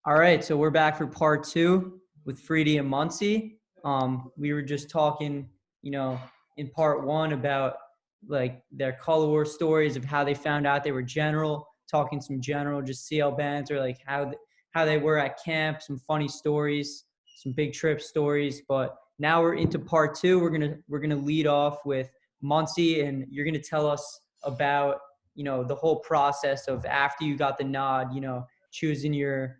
All right, so we're back for part two with Fredi and Munsey. We were just talking, in part one about like their color war stories of how they found out they were general, talking some general, just CL banter, like how they were at camp, some funny stories, some big trip stories. But now we're into part two. We're gonna lead off with Munsey, and you're gonna tell us about the whole process of after you got the nod, choosing your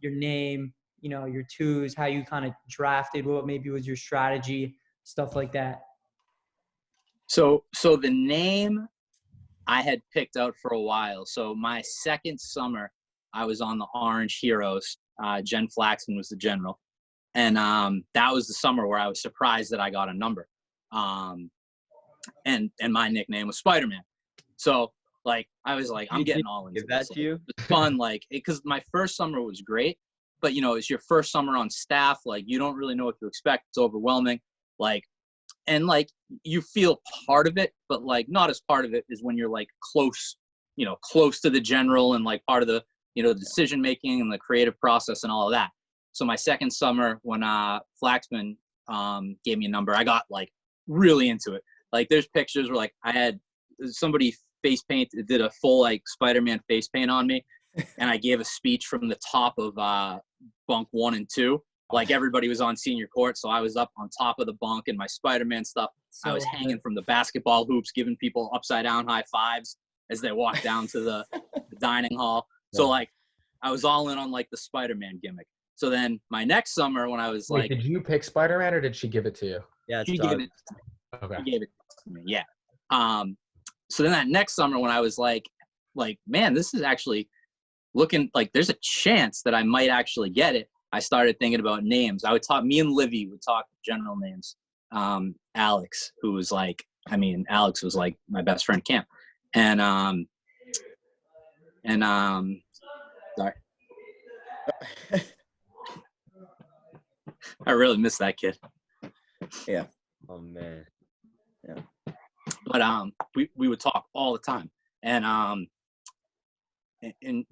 name, your twos, how you kind of drafted, what maybe was your strategy, stuff like that. So the name I had picked out for a while. So my second summer, I was on the Orange Heroes. Jen Flaxman was the general. And that was the summer where I was surprised that I got a number. And my nickname was Spider-Man. So like, I was like, I'm getting all into Give that this. to you? It's fun, like, because my first summer was great, but it's your first summer on staff. Like, you don't really know what to expect. It's overwhelming. Like, and like, you feel part of it, but like not as part of it as when you're like close to the general and like part of the, the decision making and the creative process and all of that. So my second summer when Flaxman gave me a number, I got like really into it. Like there's pictures where like I had somebody did a full like Spider-Man face paint on me, and I gave a speech from the top of bunk 1 and 2. Like everybody was on senior court, so I was up on top of the bunk in my Spider-Man stuff. I was hanging from the basketball hoops, giving people upside down high fives as they walked down to the dining hall. So like I was all in on like the Spider-Man gimmick. So then my next summer when I was Wait, did you pick Spider-Man or did she give it to you? Yeah, she gave it to me. Okay. She gave it to me, yeah. So then that next summer when I was like, man, this is actually looking like there's a chance that I might actually get it. I started thinking about names. Me and Livy would talk general names. Alex, who was like, Alex was like my best friend at camp. And sorry. I really miss that kid. Yeah. Oh man. Yeah. But we would talk all the time. And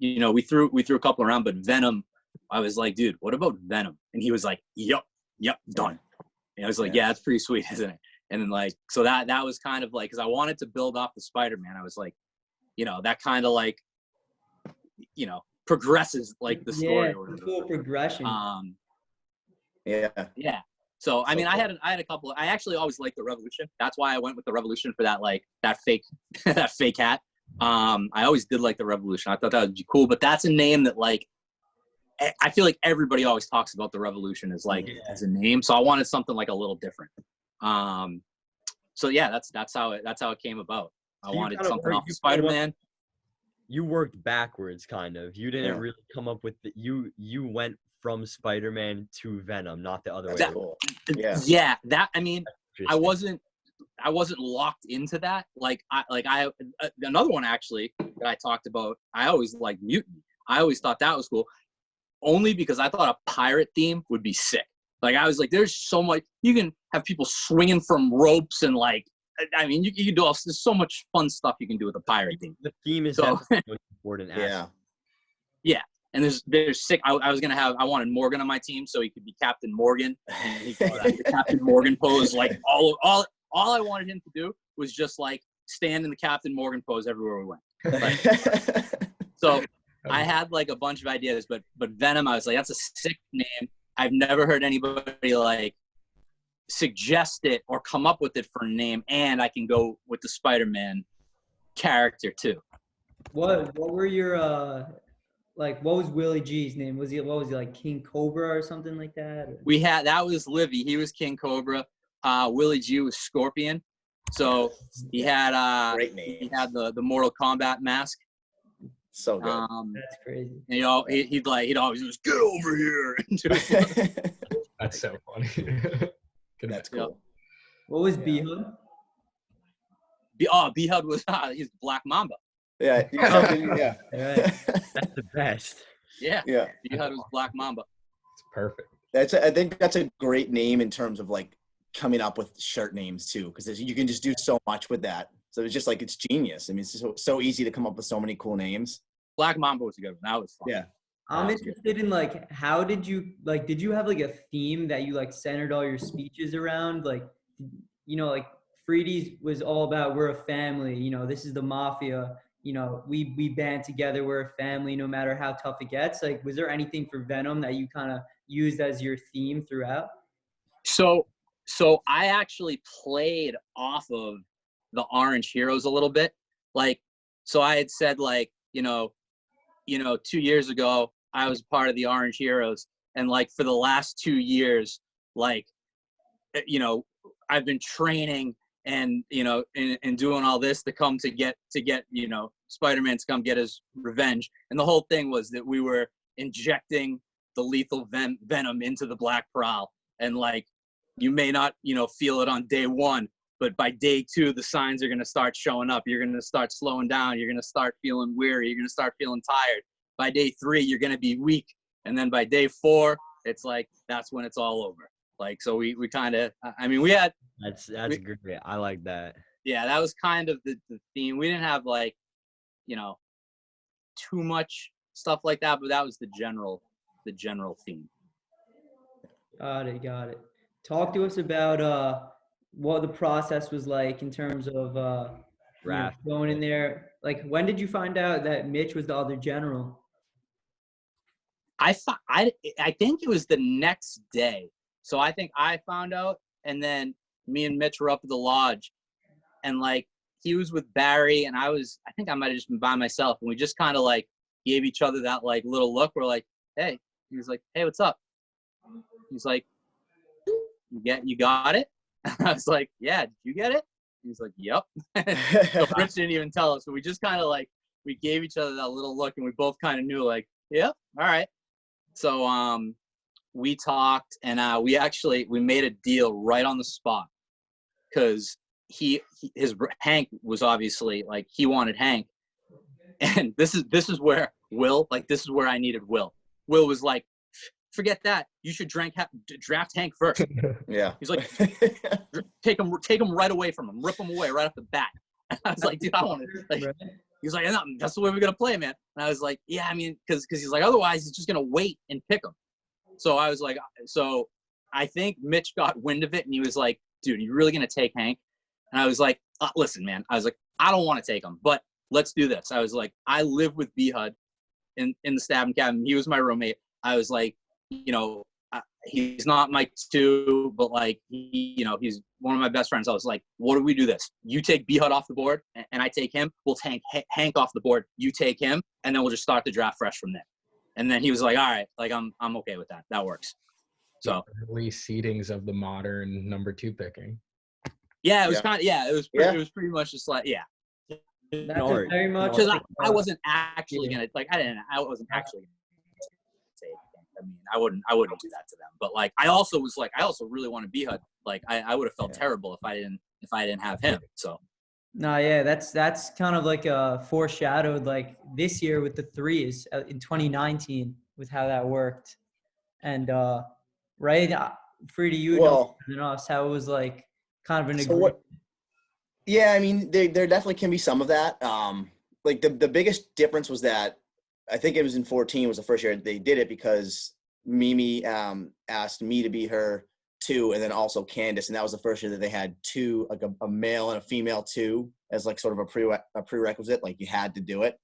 we threw a couple around, but Venom, I was like, dude, what about Venom? And he was like, yep, done. And I was like, yeah, that's pretty sweet, isn't it? And then like, so that was kind of like, because I wanted to build off the Spider-Man. I was like, that kind of like, progresses like the story. Yeah, or cool progression. Yeah. So I mean, I had a couple. I actually always liked the Revolution. That's why I went with the Revolution for that that fake hat. I always did like the Revolution. I thought that would be cool. But that's a name that like I feel like everybody always talks about the Revolution as like as a name. So I wanted something like a little different. So yeah, that's how it came about. I wanted something off of Spider-Man. You worked backwards, kind of. You didn't really come up with you went from Spider-Man to Venom, not the other way. Cool. Yeah. That I wasn't locked into that. Another one actually that I talked about. I always liked Mutant. I always thought that was cool, only because I thought a pirate theme would be sick. Like I was like, there's so much you can have people swinging from ropes and like. You can do there's so much fun stuff you can do with a pirate theme. The theme is definitely important. Yeah. And there's sick. I wanted Morgan on my team so he could be Captain Morgan. And he could the Captain Morgan pose. Like all I wanted him to do was just like stand in the Captain Morgan pose everywhere we went. Like, so I had like a bunch of ideas, but Venom, I was like, that's a sick name. I've never heard anybody like suggest it or come up with it for a name, and I can go with the Spider-Man character too. What were your what was Willie G's name? Was he like King Cobra or something like that? That was Livy. He was King Cobra. Willie G was Scorpion. So he had great name. He had the Mortal Kombat mask. So good. That's crazy. And, he'd always just get over here. That's so funny. That's cool. What was B-Hud? B-Hud was he's Black Mamba. Yeah. Right. That's the best. Yeah. B-Hud was Black Mamba. It's perfect. I think that's a great name in terms of like coming up with shirt names too, because you can just do so much with that. So it's just like it's genius. It's so easy to come up with so many cool names. Black Mamba was a good one. That was fun. Yeah. I'm That's good. interested in like how did you have like a theme that you like centered all your speeches around? Like like Fredi's was all about we're a family, this is the mafia, we band together, we're a family no matter how tough it gets. Like was there anything for Venom that you kind of used as your theme throughout? So I actually played off of the Orange Heroes a little bit. Like, so I had said like, 2 years ago, I was part of the Orange Heroes. And like for the last 2 years, like, I've been training and, and doing all this to come to get, Spider-Man to come get his revenge. And the whole thing was that we were injecting the lethal venom into the Black Prowl. And like, you may not, feel it on day one, but by day 2, the signs are going to start showing up. You're going to start slowing down. You're going to start feeling weary. You're going to start feeling tired. By day 3, you're going to be weak. And then by day 4, it's like, that's when it's all over. Like, so we kind of, we had. That's great. I like that. Yeah, that was kind of the theme. We didn't have like, too much stuff like that, but that was the general theme. Got it. Talk to us about what the process was like in terms of Draft. going in there. Like, when did you find out that Mitch was the other general? I think it was the next day. So I think I found out, and then me and Mitch were up at the lodge, and like he was with Barry, and I think I might have just been by myself, and we just kind of like gave each other that like little look. We're like, hey. He was like, hey, what's up? He's like, you got it? I was like, yeah, did you get it? He's like, yep. So Rich didn't even tell us, but we just kind of like, we gave each other that little look, and we both kind of knew like, yep, all right. So we talked, and we made a deal right on the spot, because Hank was obviously like, he wanted Hank, and this is where this is where I needed Will. Will was like, forget that. You should draft Hank first. Yeah. He's like, take him right away from him. Rip him away right off the bat. And I was like, dude, I want to. Like, he's like, no, that's the way we're going to play, man. And I was like, yeah, because he's like, otherwise he's just going to wait and pick him. So I was like, so I think Mitch got wind of it, and he was like, dude, you really going to take Hank? And I was like, listen, man. I was like, I don't want to take him, but let's do this. I was like, I live with B-Hud in the stabbing cabin. He was my roommate. I was like, he's not my 2, but like, he's one of my best friends. I was like, what do we do this? You take B-Hud off the board, and I take him. We'll take Hank off the board. You take him, and then we'll just start the draft fresh from there. And then he was like, all right, like, I'm okay with that. That works. So early seedings of the modern number 2 picking. Yeah, it was it was pretty much just like, yeah. That's very much Because I wasn't actually gonna I wasn't actually gonna say anything. I wouldn't do that to them. But like, I also really want to be HUD. Like, I would have felt terrible if I didn't have him. So. No, yeah, that's kind of like foreshadowed like this year with the threes in 2019 with how that worked, and right, Fredi, you know than us how it was like kind of an agreement. Yeah, I mean, there definitely can be some of that. Like the biggest difference was that I think it was in 14 was the first year they did it, because Mimi asked me to be her 2, and then also Candace, and that was the first year that they had 2, like a male and a female 2 as like sort of a prerequisite, like you had to do it.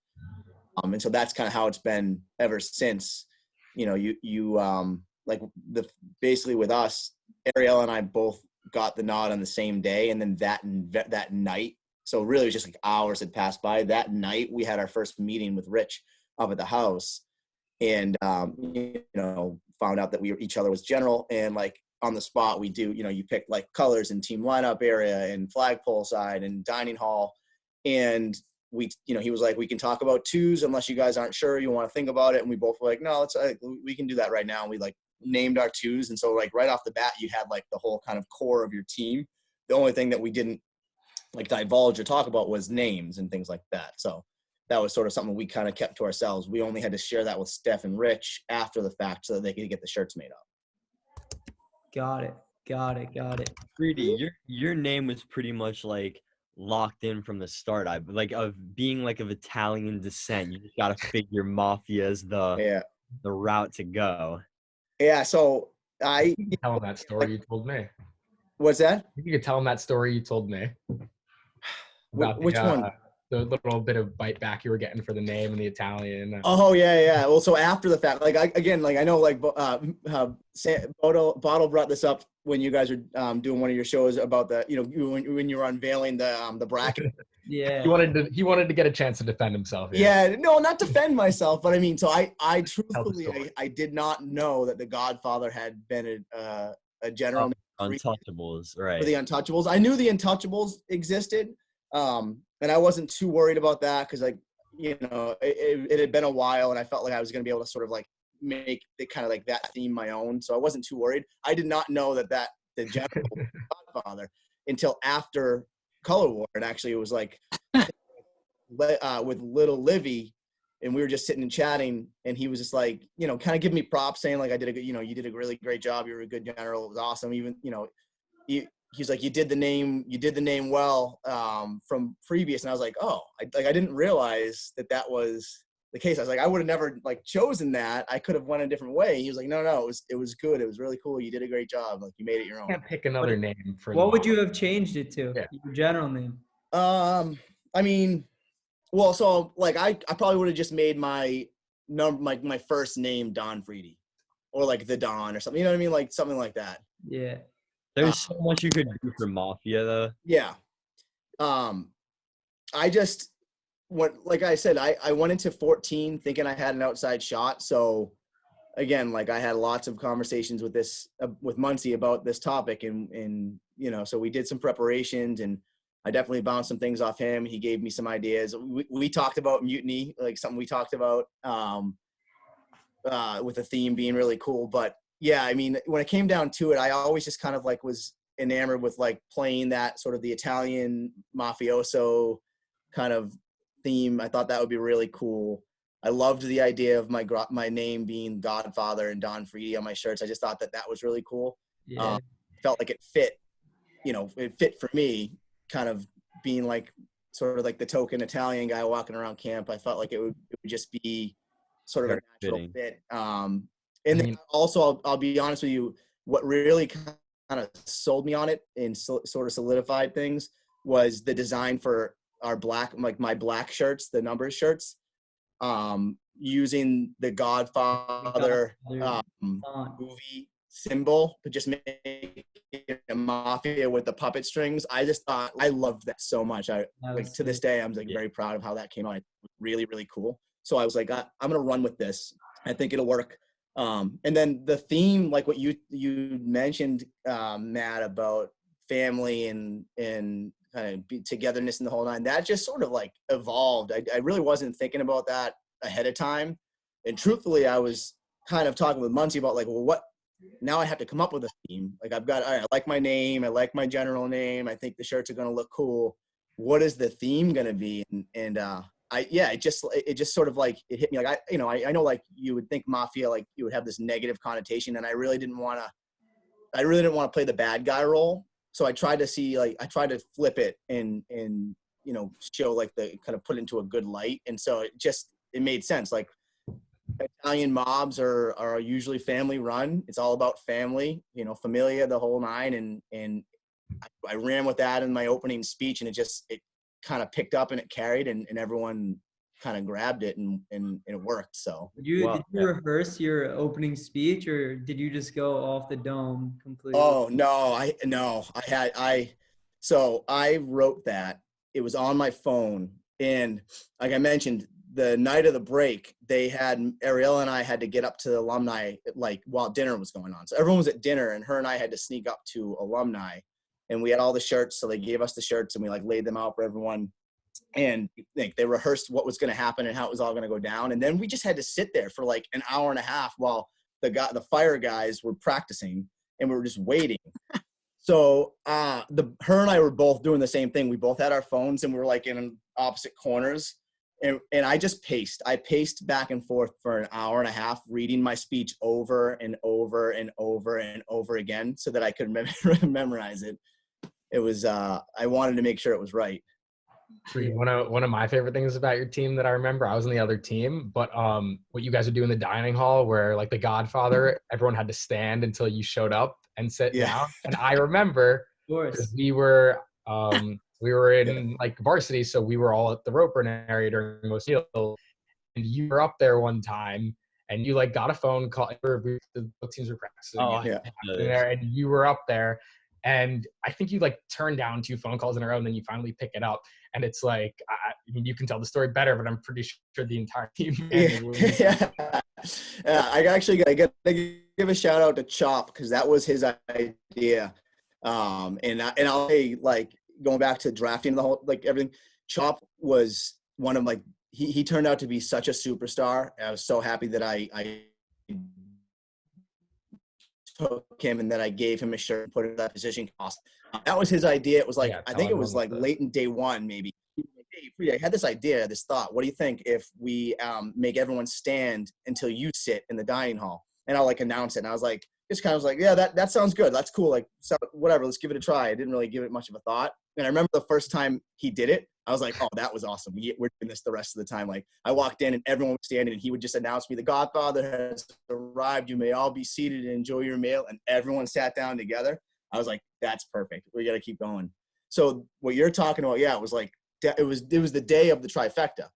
And so that's kind of how it's been ever since. You like basically with us, Ariel and I both got the nod on the same day, and then that night, so really it was just like hours had passed by. That night we had our first meeting with Rich up at the house, and found out that each other was general, and like on the spot we do, you pick like colors and team lineup area and flagpole side and dining hall, and he was like, we can talk about 2s unless you guys aren't sure, you want to think about it, and we both were like, no, we can do that right now, and we like named our 2s. And so like right off the bat you had like the whole kind of core of your team. The only thing that we didn't like divulge or talk about was names and things like that. So that was sort of something we kind of kept to ourselves. We only had to share that with Steph and Rich after the fact so that they could get the shirts made up. Got it. Fredi, your name was pretty much like locked in from the start. Of being like of Italian descent. You just gotta figure mafia as the the route to go. Yeah. So You can tell him that story you told me. what's that? You could tell him that story you told me about Which one? the little bit of bite back you were getting for the name and the Italian. Oh yeah. Well, so after the fact, like I know like Bottle brought this up when you guys were doing one of your shows about the when you were unveiling the bracket. Yeah. He wanted to get a chance to defend himself. Yeah, no, not defend myself, but I mean, so I Tell the truthfully story. I did not know that the Godfather had been a general name Untouchables, for right? the Untouchables. I knew the Untouchables existed, and I wasn't too worried about that because it had been a while, and I felt like I was going to be able to sort of like make the kind of like that theme my own, so I wasn't too worried. I did not know that the general Godfather until after Color War, and actually it was like with little Livy, and we were just sitting and chatting, and he was just like, kind of giving me props, saying like, I did you did a really great job. You were a good general. It was awesome. Even, he's like, you did the name well from previous. And I was like, oh, I didn't realize that was the case. I was like, I would have never like chosen that. I could have went a different way. He was like, no, it was good. It was really cool. You did a great job. Like you made it your own. Can't pick another name for. What would you have changed it to? Yeah. Your general name. I mean, well, so like I probably would have just made my first name Don Fredi, or like the Don or something. You know what I mean? Like something like that. Yeah. There's so much you could do for Mafia, though. Yeah. I just like I said, I went into 14 thinking I had an outside shot. So again, like I had lots of conversations with Munsey about this topic, and so we did some preparations, and I definitely bounced some things off him. He gave me some ideas. We talked about mutiny, like something we talked about with the theme being really cool. But yeah, I mean, when it came down to it, I always just kind of like was enamored with like playing that sort of the Italian mafioso kind of theme. I thought that would be really cool. I loved the idea of my name being Godfather and Don Fredi on my shirts. I just thought that was really cool. Yeah. Felt like it fit, it fit for me, kind of being like sort of like the token Italian guy walking around camp. I felt like it would just be sort of a natural fit. And then also, I'll be honest with you, what really kind of sold me on it and sort of solidified things was the design for our my black shirts, the numbers shirts, using the Godfather movie symbol, but just making a mafia with the puppet strings. I just thought I loved that so much. To this day, I'm like very proud of how that came out. It was really, really cool. So I was like, I'm gonna run with this. I think it'll work. And then the theme, like what you mentioned, Matt, about family and kind of togetherness in the whole nine, that just sort of like evolved. I really wasn't thinking about that ahead of time. And truthfully, I was kind of talking with Munsey about like, well, what, now I have to come up with a theme. Like all right, I like my name. I like my general name. I think the shirts are going to look cool. What is the theme going to be? And it just sort of like, it hit me. Like, I know like you would think mafia, like you would have this negative connotation, and I really didn't want to play the bad guy role. So I tried to flip it and show like the kind of put it into a good light. And so it made sense. Like Italian mobs are usually family run. It's all about family, familia, the whole nine. And I ran with that in my opening speech, and it kind of picked up and it carried, and everyone kind of grabbed it and it worked. So did you rehearse your opening speech, or did you just go off the dome completely? Oh no, so I wrote that. It was on my phone, and like I mentioned, the night of the break, Ariella and I had to get up to the alumni like while dinner was going on. So everyone was at dinner, and her and I had to sneak up to alumni, and we had all the shirts. So they gave us the shirts, and we like laid them out for everyone. And like they rehearsed what was going to happen and how it was all going to go down. And then we just had to sit there for like an hour and a half while the fire guys were practicing, and we were just waiting. So her and I were both doing the same thing. We both had our phones, and we were like in opposite corners. And I just paced. I paced back and forth for an hour and a half, reading my speech over and over and over and over again so that I could memorize it. It was, I wanted to make sure it was right. One of my favorite things about your team that I remember, I was on the other team, but what you guys would do in the dining hall where like the Godfather, everyone had to stand until you showed up and sit Yeah. down. And I remember Of course. because we were in like varsity, so we were all at the rope burn area during most meals. And you were up there one time and you like got a phone call. The both teams were practicing Oh, Yeah. and you were up there. And I think you like turned down 2 phone calls in a row and then you finally pick it up. And it's like, I mean, you can tell the story better, but I'm pretty sure the entire team. Yeah. I got to give a shout out to Chop because that was his idea. And I'll say, like, going back to drafting the whole, like everything, Chop was one of like, he turned out to be such a superstar. I was so happy that I took him and that I gave him a shirt and put it in that position. That was his idea. It was like, Yeah, I think it was tell like him late in day one, maybe. He was like, hey, Fredi, I had this idea, this thought. What do you think if we make everyone stand until you sit in the dining hall? And I'll like announce it. And I was like, just kind of like, yeah, that sounds good. That's cool. Like, so whatever, let's give it a try. I didn't really give it much of a thought. And I remember the first time he did it, I was like, oh, that was awesome. We're doing this the rest of the time. Like, I walked in and everyone was standing and he would just announce me, the Godfather has arrived. You may all be seated and enjoy your meal. And everyone sat down together. I was like, that's perfect. We got to keep going. So what you're talking about, yeah, it was like, it was the day of the trifecta.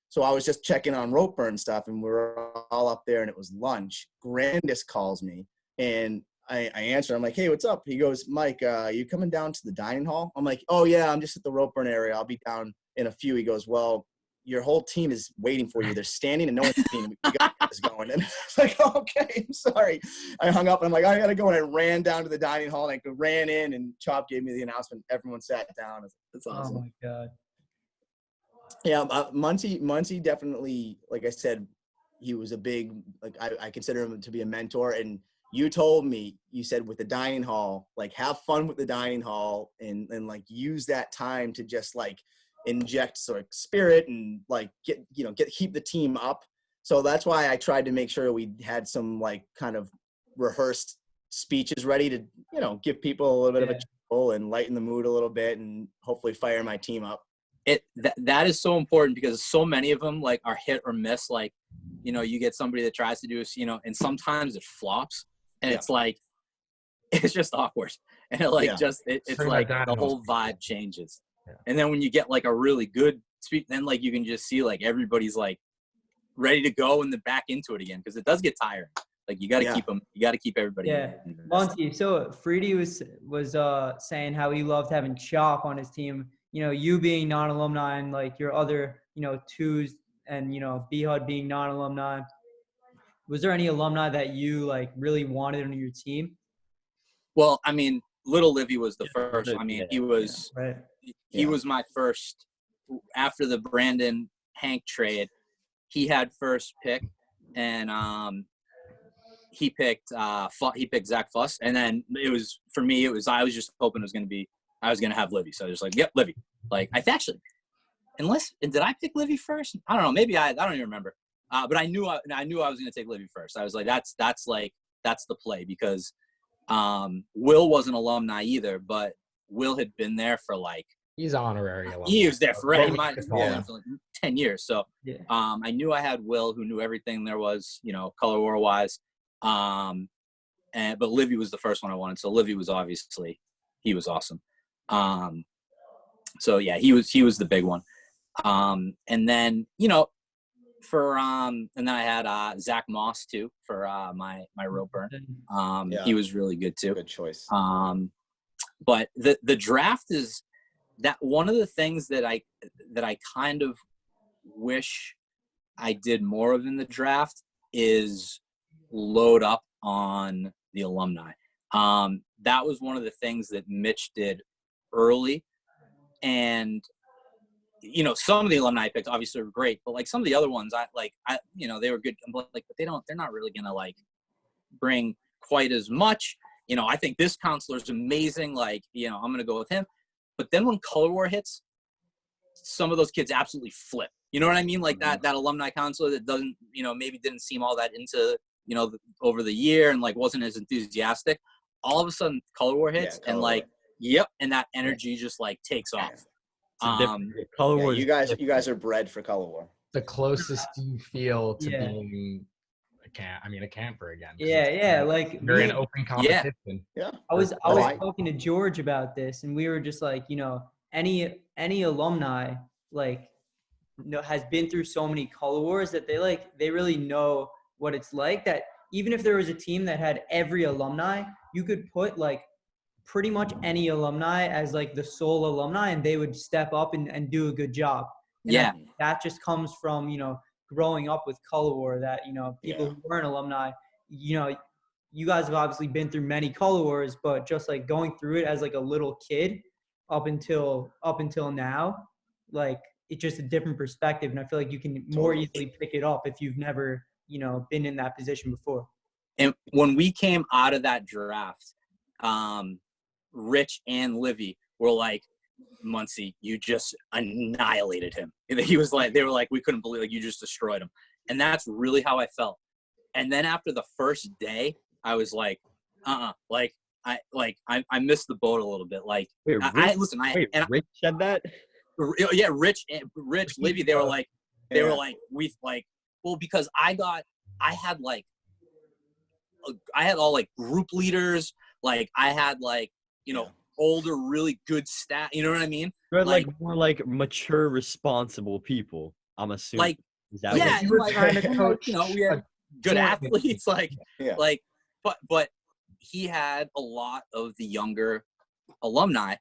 So I was just checking on rope burn stuff and we were all up there and it was lunch. Grandis calls me and I answer. I'm like, hey, what's up? He goes, Mike, you coming down to the dining hall? I'm like, oh yeah, I'm just at the rope burn area. I'll be down in a few. He goes, well, your whole team is waiting for you. They're standing and no one's seen. We got to get this going. And I was like, oh, okay, I'm sorry. I hung up and I'm like, I got to go. And I ran down to the dining hall and I ran in and Chop gave me the announcement. Everyone sat down. That's awesome. Oh my God. Yeah, Munsey definitely, like I said, he was a big, like I consider him to be a mentor. And you told me, you said with the dining hall, like have fun with the dining hall and like use that time to just like inject sort of spirit and like keep the team up. So that's why I tried to make sure we had some like kind of rehearsed speeches ready to, give people a little bit of a chuckle and lighten the mood a little bit and hopefully fire my team up. That is so important because so many of them like are hit or miss. Like, you get somebody that tries to do this, and sometimes it flops and it's like, it's just awkward. And it like, it's like the whole vibe changes. Yeah. And then when you get like a really good speech, then like you can just see like everybody's like ready to go and then back into it again. Cause it does get tiring. Like you got to keep them, you got to keep everybody. Yeah. Munsey, so Fredi was saying how he loved having Chop on his team. You being non-alumni and like your other, twos and, B-HUD being non-alumni. Was there any alumni that you like really wanted on your team? Well, I mean, Little Livy was the first. I mean, he was my first after the Brandon Hank trade. He had first pick and he picked Zach Fuss. And then I was just hoping I was going to have Livy. So I was like, yep, Livy. Like I actually, did I pick Livy first? I don't know. Maybe I don't even remember. But I knew I was going to take Livy first. I was like, that's the play because Will wasn't alumni either, but Will had been there for like, he's honorary alumni. He was there for for like 10 years. So I knew I had Will who knew everything there was, color war wise. But Livy was the first one I wanted. So Livy was obviously, he was awesome. So yeah, he was the big one. And then, and then I had Zach Moss too for my rope burn. He was really good too. Good choice. But the draft is that one of the things that I kind of wish I did more of in the draft is load up on the alumni. That was one of the things that Mitch did early. And, some of the alumni picks obviously were great, but like some of the other ones, they were good, but they're not really going to like bring quite as much. I think this counselor is amazing. Like, I'm going to go with him. But then when color war hits, some of those kids absolutely flip. You know what I mean? Like that alumni counselor that doesn't, maybe didn't seem all that into, over the year and like wasn't as enthusiastic. All of a sudden color war hits and like, yep. And that energy just like takes off. Color Yeah, Wars. you guys are bred for color war. The closest you feel to Yeah. being a camper again. 'cause Yeah, it's yeah. like Like you're in me, open competition. Yeah. I was Why? talking to George about this, and we were just like, any alumni like has been through so many color wars that they really know what it's like. That even if there was a team that had every alumni, you could put like pretty much any alumni as like the sole alumni, and they would step up and do a good job. And I Yeah. think that just comes from growing up with color war. That people Yeah. who weren't alumni, you guys have obviously been through many color wars, but just like going through it as like a little kid up until now, like it's just a different perspective, and I feel like you can more Totally. easily pick it up if you've never been in that position before. And when we came out of that draft, Rich and Livy were like, Munsey, you just annihilated him. He was like, they were like, we couldn't believe, like, you just destroyed him. And that's really how I felt. And then after the first day, I was like, like I missed the boat a little bit. Like, Wait, Rich said that? Yeah, Rich, Livy, they were like, well, because I had all like group leaders, like I had like, older, really good staff. You know what I mean? They're like more like mature, responsible people. I'm assuming. Like, Is that yeah, You were like, trying to coach. we had good tournament. athletes, like, Yeah. but he had a lot of the younger alumni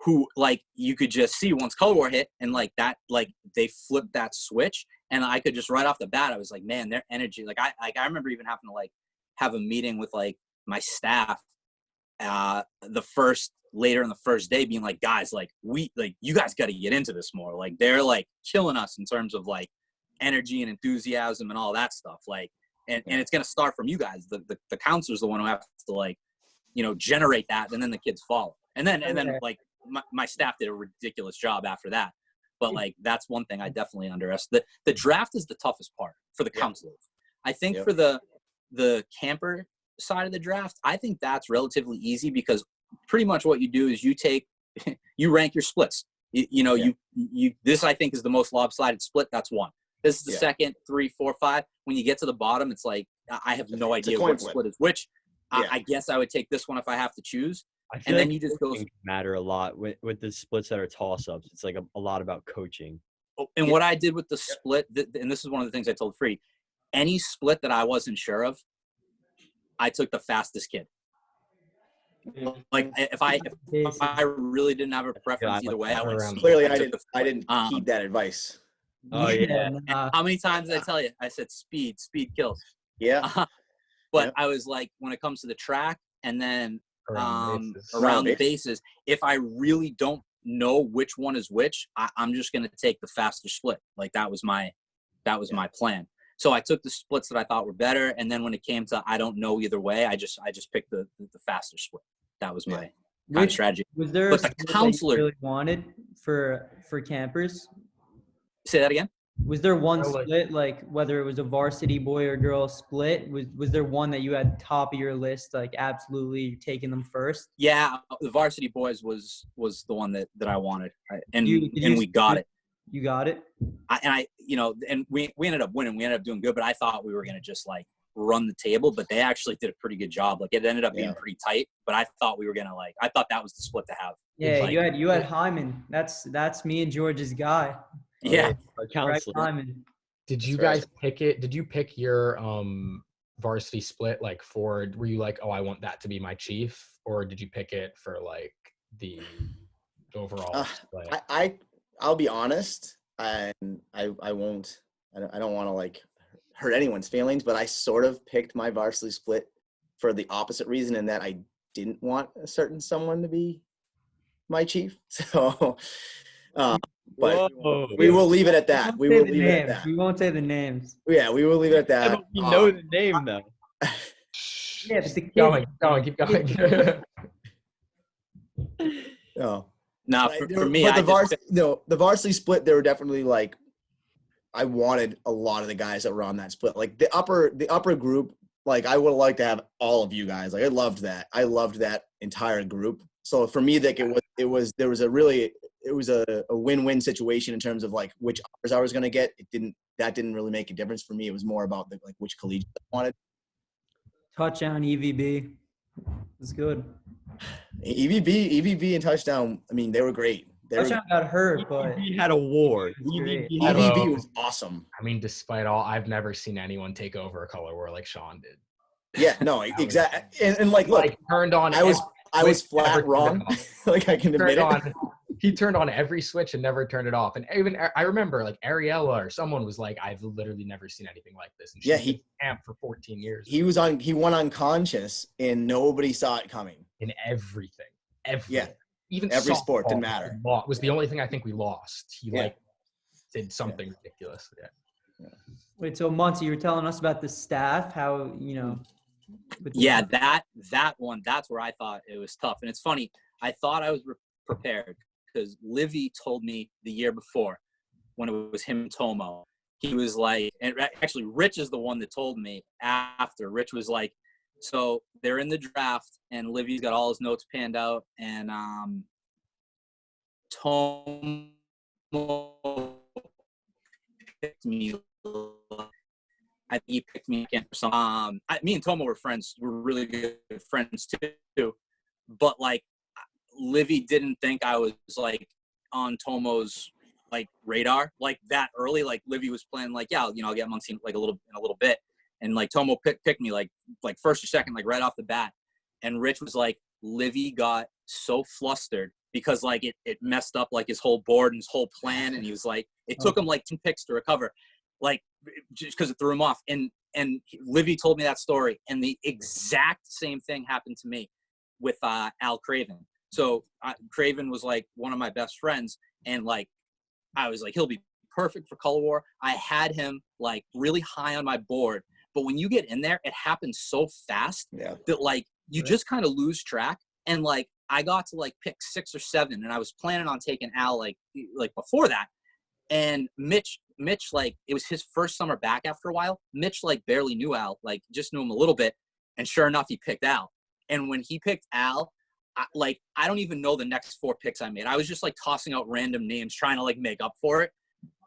who, like, you could just see once color war hit, and like that, like they flipped that switch, and I could just right off the bat, I was like, man, their energy. Like I remember even having to like have a meeting with like my staff later in the first day, being like, guys, like you guys got to get into this more. Like they're like killing us in terms of like energy and enthusiasm and all that stuff. Like, and it's gonna start from you guys. The counselor's the one who has to like, generate that, and then the kids follow. And then like my staff did a ridiculous job after that. But like that's one thing I definitely underestimate. The draft is the toughest part for the counselors. I think for the camper side of the draft, I think that's relatively easy, because pretty much what you do is you rank your splits. This I think is the most lopsided split. That's one. This is the second, 3, 4, 5. When you get to the bottom, it's like I have no idea what split is which. I guess I would take this one if I have to choose. And then you just go matter a lot with the splits that are toss-ups. It's like a lot about coaching. And what I did with the split, and this is one of the things I told Fredi, any split that I wasn't sure of, I took the fastest kid. Like if I really didn't have a preference either way, I went speed. Clearly, I didn't heed that advice. Oh yeah. How many times did I tell you? I said speed kills. Yeah. But I was like, when it comes to the track and then around the bases, if I really don't know which one is which, I'm just gonna take the faster split. Like that was my plan. So I took the splits that I thought were better, and then when it came to I don't know either way, I just picked the faster split. That was my kind of strategy. Was there but the counselor really wanted for campers? Say that again. Was there one split, like whether it was a varsity boy or girl split? Was there one that you had top of your list, like absolutely taking them first? Yeah, the varsity boys was the one that I wanted, and we got it. You got it. And we ended up winning. We ended up doing good, but I thought we were gonna just like run the table, but they actually did a pretty good job. Like it ended up being pretty tight, but I thought we were gonna I thought that was the split to have. Yeah, you had Hyman. That's me and George's guy. Yeah, Hyman. Did you guys pick it? Did you pick your varsity split like for? Were you like, oh, I want that to be my chief, or did you pick it for like the overall split? I'll be honest, and I won't. I don't want to like hurt anyone's feelings, but I sort of picked my varsity split for the opposite reason, in that I didn't want a certain someone to be my chief. So, but we will leave it at that. We will leave it at that. We won't say the names. Yeah, we will leave it at that. You know the name though. Yeah, but keep going. No. No, for me, but the varsity split, there were definitely like, I wanted a lot of the guys that were on that split. Like the upper group, like I would like to have all of you guys. Like I loved that. I loved that entire group. So for me, like there was a really a win-win situation in terms of like which offers I was going to get. That didn't really make a difference for me. It was more about like which collegiate I wanted. Touchdown EVB. It's good. EVB and touchdown. I mean, they were great. Touchdown got hurt, but He had a war. It's great. EVB was awesome. I mean, despite all, I've never seen anyone take over a color war like Sean did. Yeah, no, exactly. And like, look, Like turned on. I was flat wrong. Like I can admit it. He turned on every switch and never turned it off. And even I remember like Ariella or someone was like, I've literally never seen anything like this. And he camped for 14 years. He went unconscious and nobody saw it coming. In everything. Yeah. Even every sport didn't softball matter. was the only thing I think we lost. He like did something ridiculous. Yeah. Wait, so Munsey, you were telling us about the staff, how, you know. Yeah, that one, that's where I thought it was tough. And it's funny, I thought I was prepared because Livy told me the year before when it was him and Tomo. He was like, and actually Rich is the one that told me after. Rich was like, so they're in the draft and Livy's got all his notes panned out and Tomo picked me. I think he picked me again for some. Me and Tomo were friends. We're really good friends too. But like, Livy didn't think I was like on Tomo's like radar like that early. Like Livy was playing like, yeah, you know, I'll get Munsey like in a little bit. And like Tomo picked me like first or second, like right off the bat. And Rich was like, Livy got so flustered because like it messed up like his whole board and his whole plan. And he was like, it took him like 10 picks to recover. Like just because it threw him off. And Livy told me that story. And the exact same thing happened to me with Al Craven. So Craven was like one of my best friends. And like, I was like, he'll be perfect for Color War. I had him like really high on my board. But when you get in there, it happens so fast that like you just kind of lose track. And like I got to like pick 6 or 7 and I was planning on taking Al like before that. And Mitch, like, it was his first summer back after a while. Mitch, like, barely knew Al, like, just knew him a little bit. And sure enough, he picked Al. And when he picked Al, I don't even know the next 4 picks I made. I was just, like, tossing out random names, trying to, like, make up for it.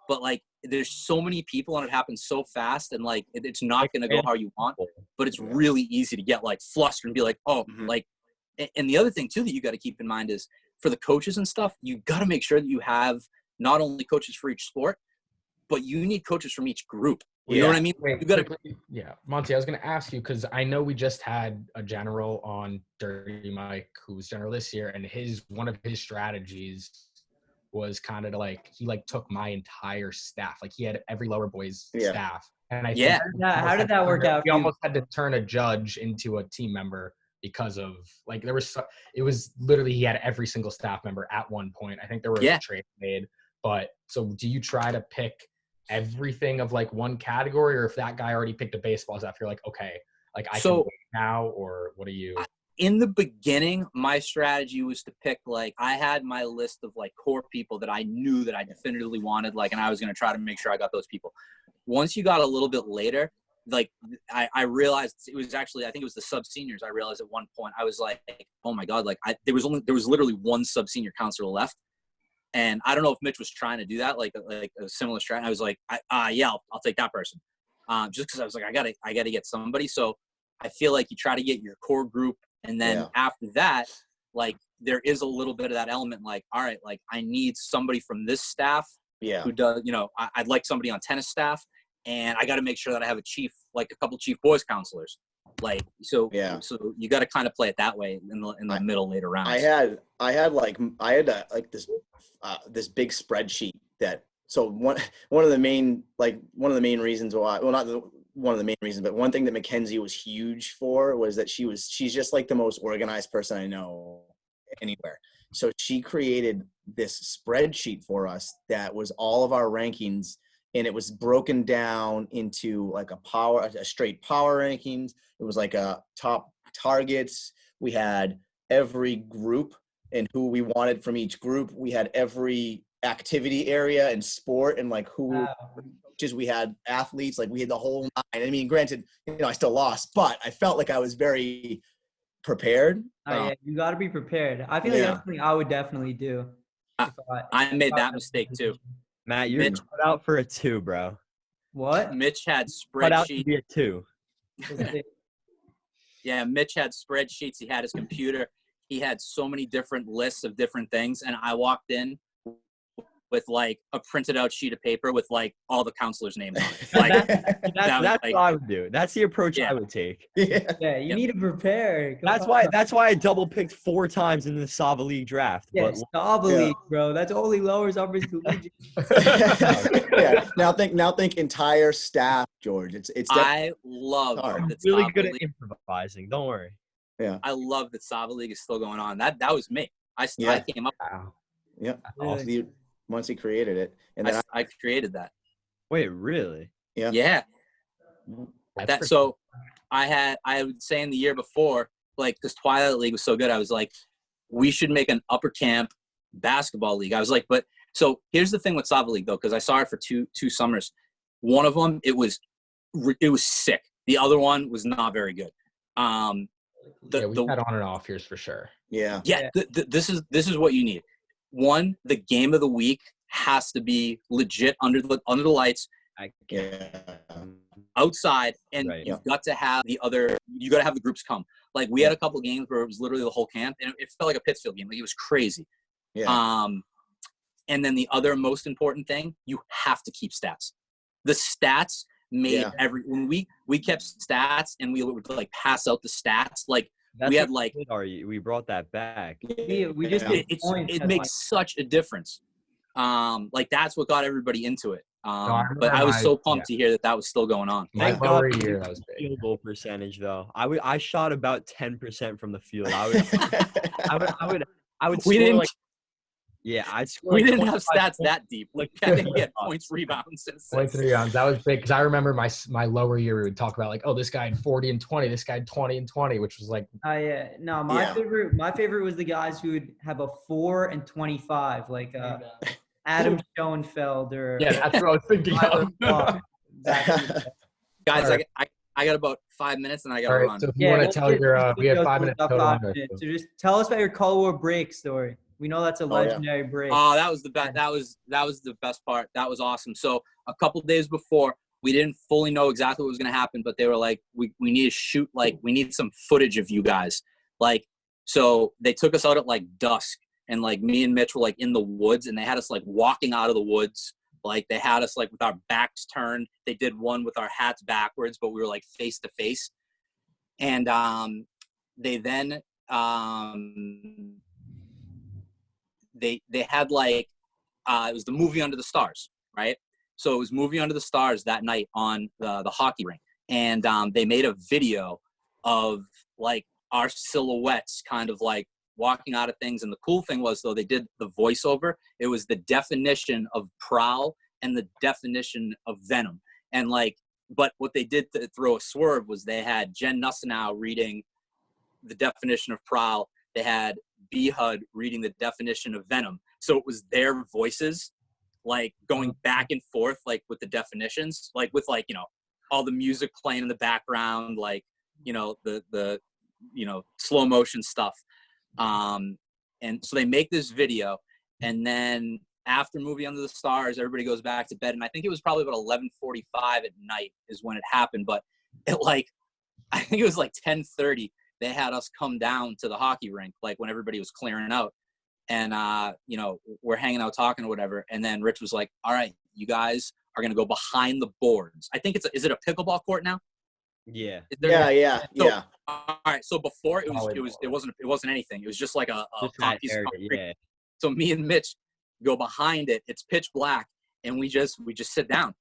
But, like, there's so many people, and it happens so fast, and, like, it's not going to go how you want. But it's really easy to get, like, flustered and be like, oh, like – and the other thing, too, that you got to keep in mind is for the coaches and stuff, you got to make sure that you have – not only coaches for each sport, but you need coaches from each group. You know what I mean? Wait, you gotta, Monty, I was going to ask you because I know we just had a general on Dirty Mike who's general this year, and one of his strategies was kind of like he like took my entire staff, like he had every lower boys staff, and I think how did that work out? He almost had to turn a judge into a team member because of like it was literally he had every single staff member at one point. I think there was a trade made. But so do you try to pick everything of like one category, or if that guy already picked a baseball staff, you're like, okay, like I can wait now, or what do you? In the beginning, my strategy was to pick like I had my list of like core people that I knew that I definitively wanted, like, and I was going to try to make sure I got those people. Once you got a little bit later, like I realized it was actually, I think it was the sub seniors. I realized at one point I was like, oh my God, like there was literally one sub senior counselor left. And I don't know if Mitch was trying to do that, like a similar strategy. I was like, yeah, I'll take that person. Just because I was like, I gotta get somebody. So I feel like you try to get your core group. And then after that, like there is a little bit of that element, like, all right, like I need somebody from this staff who does, you know, I'd like somebody on tennis staff, and I got to make sure that I have a couple chief boys counselors. Like, so you got to kind of play it that way in the middle later rounds. I had this big spreadsheet that, so one of the main reasons why, well, not one of the main reasons, but one thing that Mackenzie was huge for was that she's just like the most organized person I know anywhere. So she created this spreadsheet for us that was all of our rankings, and it was broken down into like a straight power rankings. It was like a top targets. We had every group and who we wanted from each group. We had every activity area and sport, and like who coaches we had, athletes, like we had the whole nine. I mean, granted, you know, I still lost, but I felt like I was very prepared. Yeah, you got to be prepared. I feel like that's something I would definitely do. I made that mistake too. Matt, you're Mitch- cut out for a 2, bro. What? Mitch had Cut out to spreadsheets. be a 2. Yeah, Mitch had spreadsheets. He had his computer. He had so many different lists of different things. And I walked in with like a printed out sheet of paper with like all the counselors' names on it. Like, That's like- what I would do. That's the approach Yeah. I would take. Yeah, you need to prepare. Come on. That's why I double picked 4 times in the Sava League draft. Yeah, But Stava Yeah. League, bro. That's only lowers upper collegiate. Yeah. Now think entire staff, George. It's I love hard. I'm that really Sava good at League. improvising. Don't worry. I love that Sava League is still going on. That was me. I Yeah. came up. Wow. yeah. Really? The Munsey created it, and then I created that. Wait, really? Yeah. Yeah. That's That pretty so I would say in the year before, like, because Twilight League was so good, I was like, we should make an upper camp basketball league. I was like, but so here's the thing with Sava League though, because I saw it for two summers. One of them, it was sick. The other one was not very good. yeah, we've had on and off years for sure. yeah. This is what you need. One, the game of the week has to be legit under the lights, Yeah. outside, and Right. you've got to have you got to have the groups come. Like, we had a couple games where it was literally the whole camp, and it felt like a Pittsfield game. Like, it was crazy. Yeah. And then the other most important thing, you have to keep stats. The stats made when we kept stats and we would like pass out the stats, like we had like we brought that back. We just did points it as, makes such a difference. Like, that's what got everybody into it. I But I was remember so pumped to hear that was still going on. My Thank God lower for year, the that was big. field goal percentage though. I shot about 10% from the field. I would We score didn't like I'd score we like didn't have 25 stats points. that deep. Like, I think we had points, rebounds, and Points assists. and rebounds. That was big because I remember my lower year we would talk about like, oh, this guy had 40 and 20, this guy had 20 and 20, which was like yeah. No, my Yeah. favorite was the guys who would have a 4 and 25, like Adam Schoenfeld or yeah, that's what I was thinking Tyler of. Clark. Exactly. Guys, All right. I got about 5 minutes and I got to All right, run. so if you want to let's tell get- your let's we have go 5 through minutes about total. 5 on this, minutes. so- So just tell us about your Color War break story. We know that's a Oh, yeah. legendary break. Oh, that was the best. That was the best part. That was awesome. So a couple days before, we didn't fully know exactly what was going to happen, but they were like, we need to shoot, like, we need some footage of you guys. Like, so they took us out at like dusk, and like me and Mitch were like in the woods, and they had us like walking out of the woods. Like, they had us like with our backs turned. They did one with our hats backwards, but we were like face to face. And they then they had like it was the movie Under the Stars, right? So it was movie Under the Stars that night on the hockey rink, and they made a video of like our silhouettes kind of like walking out of things. And the cool thing was, though, they did the voiceover. It was the definition of Prowl and the definition of Venom. And like, but what they did to throw a swerve was they had Jen Nussenow reading the definition of Prowl. They had B HUD reading the definition of Venom. So it was their voices like going back and forth, like with the definitions, like with like, you know, all the music playing in the background, like, you know, the you know, slow motion stuff. And so they make this video, and then after movie Under the Stars, everybody goes back to bed. And I think it was probably about 11:45 at night is when it happened. But it like, I think it was like 10:30. They had us come down to the hockey rink, like when everybody was clearing out, and you know, we're hanging out talking or whatever. And then Rich was like, "All right, you guys are gonna go behind the boards. I think is it a pickleball court now? Yeah. Is there- Yeah. So, all right. So before it Volleyball. wasn't anything. It was just like a Just that piece of area, concrete. yeah. So me and Mitch go behind it. It's pitch black, and we just sit down,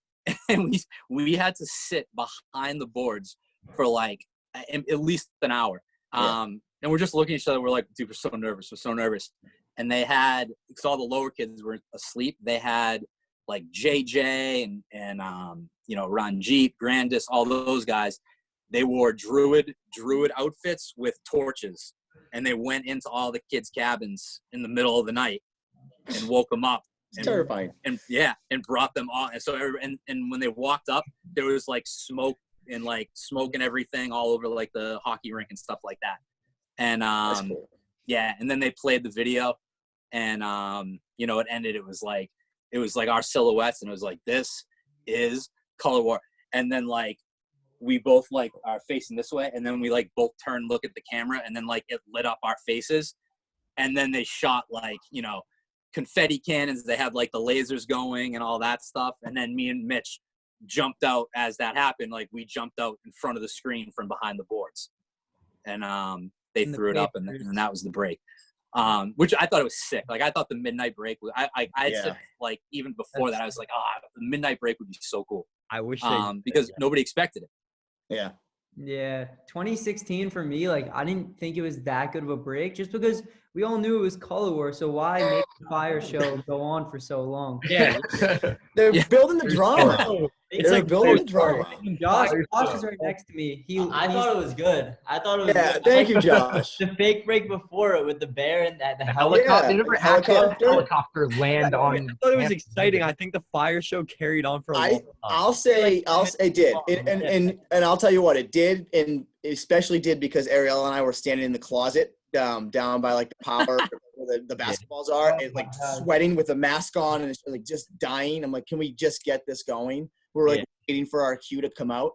and we had to sit behind the boards for like at least an hour. Yeah. And we're just looking at each other. We're like, dude, we're so nervous. And they had, because all the lower kids were asleep. They had like JJ and you know, Ranjit, Grandis, all those guys. They wore druid outfits with torches, and they went into all the kids' cabins in the middle of the night and woke them up. It's terrifying. And brought them all. And so and when they walked up, there was like smoke and everything all over like the hockey rink and stuff like that. And That's cool. yeah, and then they played the video, and you know, it ended. It was like our silhouettes, and it was like, this is color war. And then like we both like are facing this way, and then we like both turn, look at the camera, and then like it lit up our faces, and then they shot like, you know, confetti cannons. They had like the lasers going and all that stuff, and then me and Mitch jumped out as that happened. Like we jumped out in front of the screen from behind the boards, and they And the threw it up, and that was the break. Which I thought it was sick. Like I thought the midnight break was. I had said like even before that I was like, the midnight break would be so cool. I wish because nobody expected it. Yeah. Yeah, 2016 for me, like I didn't think it was that good of a break, just because we all knew it was Color War. So why make the fire show go on for so long? Yeah, They're building the drama. it's They're like building the drama. Josh is right next to me. I thought it was good. I thought it was Yeah, good. thank you, Josh. The fake break before it with the bear and the Helicopter. They never actually had a helicopter. helicopter land on. I thought it was exciting. I think the fire show carried on for a long time. I'll say it did, and I'll tell you what it did, and especially did because Ariel and I were standing in the closet down by like the power where the basketballs are, and like sweating with a mask on, and it's like just dying. I'm like, can we just get this going? We're like waiting for our cue to come out.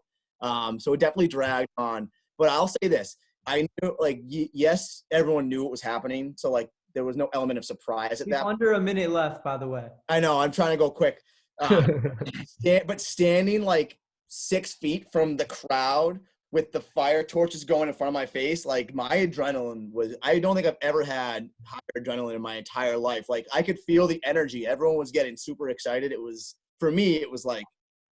So it definitely dragged on. But I'll say this: I knew, like, yes, everyone knew what was happening, so like there was no element of surprise at that. Under a minute left, by the way. I know. I'm trying to go quick. But standing like 6 feet from the crowd with the fire torches going in front of my face, like my adrenaline was, I don't think I've ever had higher adrenaline in my entire life. Like I could feel the energy. Everyone was getting super excited. It was, for me, it was like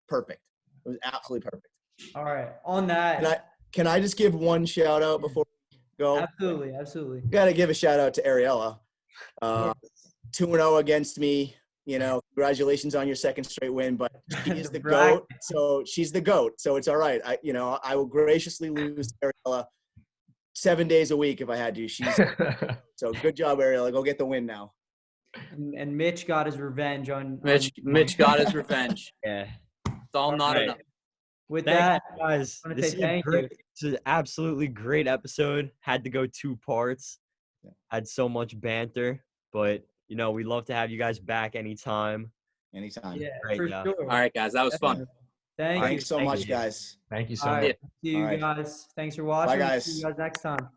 perfect. It was absolutely perfect. All right. On that. Can I just give one shout out before we go? Absolutely. Got to give a shout out to Ariella. 2-0 against me. You know, congratulations on your second straight win, but she is the GOAT. So she's the GOAT. So it's all right. I will graciously lose to Ariella 7 days a week if I had to. So good job, Ariella. Go get the win now. And Mitch got his revenge on Mitch got his revenge. Yeah. It's all not enough. With Thank that, you guys. I wanna This say is thank great. you. It's an absolutely great episode. Had to go 2 parts. Had so much banter, but you know, we love to have you guys back anytime. Anytime. Yeah, Right, for yeah. sure. All right, guys, that was fun. Thank you. Thanks so much, guys. Thank you so All much. right. See you All right. guys. Thanks for watching. Bye, guys. See you guys next time.